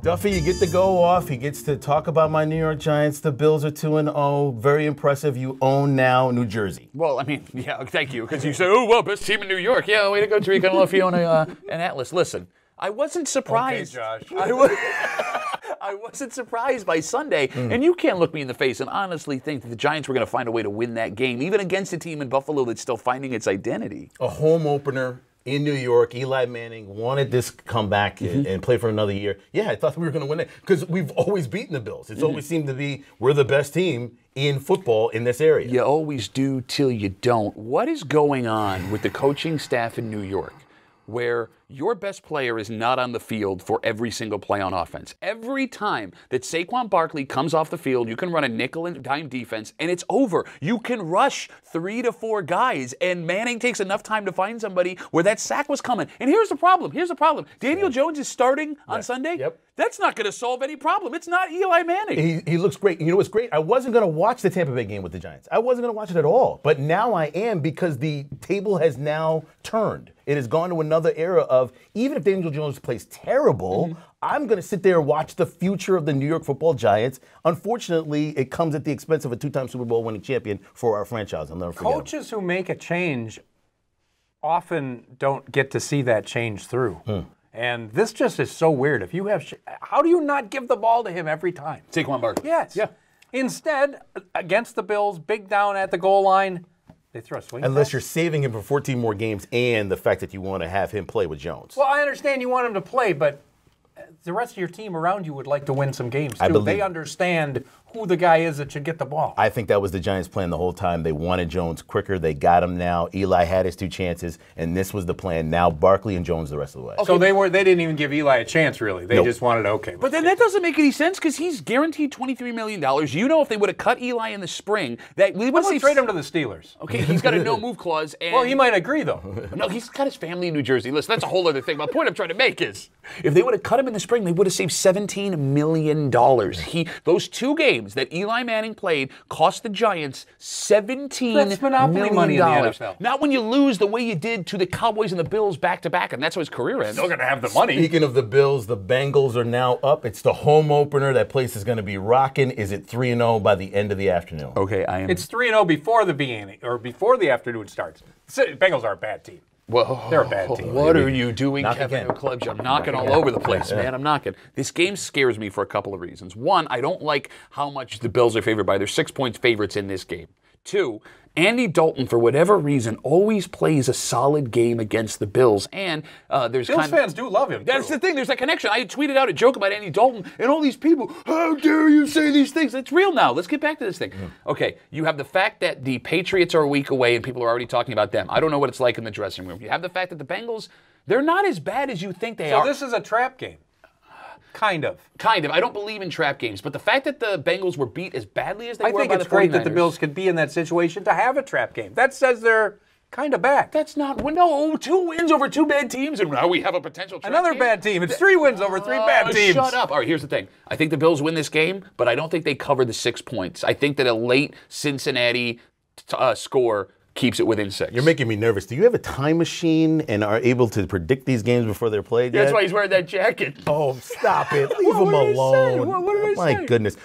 Duffy, you get to go off. He gets to talk about my New York Giants. The Bills are 2-0. Very impressive. You own now New Jersey. Well, I mean, yeah, thank you. Because you said, oh, well, best team in New York. Yeah, way to go, Tariq. I don't know if you own an Atlas. Listen, I wasn't surprised. Okay, Josh. I wasn't surprised by Sunday. And you can't look me in the face and honestly think that the Giants were going to find a way to win that game, even against a team in Buffalo that's still finding its identity. A home opener in New York. Eli Manning wanted this comeback and play for another year. Yeah, I thought we were going to win it because we've always beaten the Bills. It's always seemed to be we're the best team in football in this area. You always do till you don't. What is going on with the coaching staff in New York where your best player is not on the field for every single play on offense? Every time that Saquon Barkley comes off the field, you can run a nickel and dime defense, and it's over. You can rush 3 to 4 guys, and Manning takes enough time to find somebody where that sack was coming. And here's the problem. Daniel Jones is starting on Sunday. Yep. That's not going to solve any problem. It's not Eli Manning. He looks great. You know what's great? I wasn't going to watch the Tampa Bay game with the Giants. I wasn't going to watch it at all. But now I am because the table has now turned. It has gone to another era of even if Daniel Jones plays terrible, I'm going to sit there and watch the future of the New York Football Giants. Unfortunately, it comes at the expense of a 2-time Super Bowl winning champion for our franchise. I'll never forget him. Coaches who make a change often don't get to see that change through. And this just is so weird. If you have, how do you not give the ball to him every time? Saquon Barkley. Yes. Yeah. Instead, against the Bills, big down at the goal line, they throw a swing Unless pass. you're saving him for 14 more games and the fact that you want to have him play with Jones. Well, I understand you want him to play, but the rest of your team around you would like to win some games, too. They understand who the guy is that should get the ball. I think that was the Giants' plan the whole time. They wanted Jones quicker. They got him now. Eli had his 2 chances, and this was the plan. Now Barkley and Jones the rest of the way. Okay. So they didn't even give Eli a chance, really. They just wanted, okay. But then that doesn't make any sense because he's guaranteed $23 million. You know if they would have cut Eli in the spring, that we would trade him to the Steelers. Okay, he's got a no-move clause. And well, he might agree, though. No, he's got his family in New Jersey. Listen, that's a whole other thing. My point I'm trying to make is if they would have cut him in the spring, they would have saved $17 million. Those 2 games that Eli Manning played cost the Giants $17 That's monopoly million. money in the NFL. Not when you lose the way you did to the Cowboys and the Bills back-to-back, and that's how his career ends. Still going to have the money. Speaking of the Bills, the Bengals are now up. It's the home opener. That place is going to be rocking. Is it 3-0 by the end of the afternoon? Okay, It's 3-0 before the beginning, or before the afternoon starts. The Bengals are a bad team. Well, they're a bad team. What are you doing, Knock Kevin again. Oklobzija? I'm knocking all over the place, man. I'm knocking. This game scares me for a couple of reasons. One, I don't like how much the Bills are favored by. They're 6-point favorites in this game. 2, Andy Dalton, for whatever reason, always plays a solid game against the Bills. And there's Bills fans do love him, That's the thing. There's that connection. I tweeted out a joke about Andy Dalton, and all these people, how dare you say these things? It's real now. Let's get back to this thing. Okay, you have the fact that the Patriots are a week away, and people are already talking about them. I don't know what it's like in the dressing room. You have the fact that the Bengals, they're not as bad as you think they are. So this is a trap game. Kind of. I don't believe in trap games, but the fact that the Bengals were beat as badly as they were by the 49ers. I think it's great that the Bills could be in that situation to have a trap game. That says they're kind of back. That's not, no, 2 wins over 2 bad teams, and now we have a potential trap Another game? bad team. It's 3 wins over 3 bad teams. Shut up. All right, here's the thing. I think the Bills win this game, but I don't think they cover the 6 points. I think that a late Cincinnati score keeps it within 6. You're making me nervous. Do you have a time machine and are able to predict these games before they're played yet? That's why he's wearing that jacket. Oh, stop it. Leave him alone. What did I say? My goodness.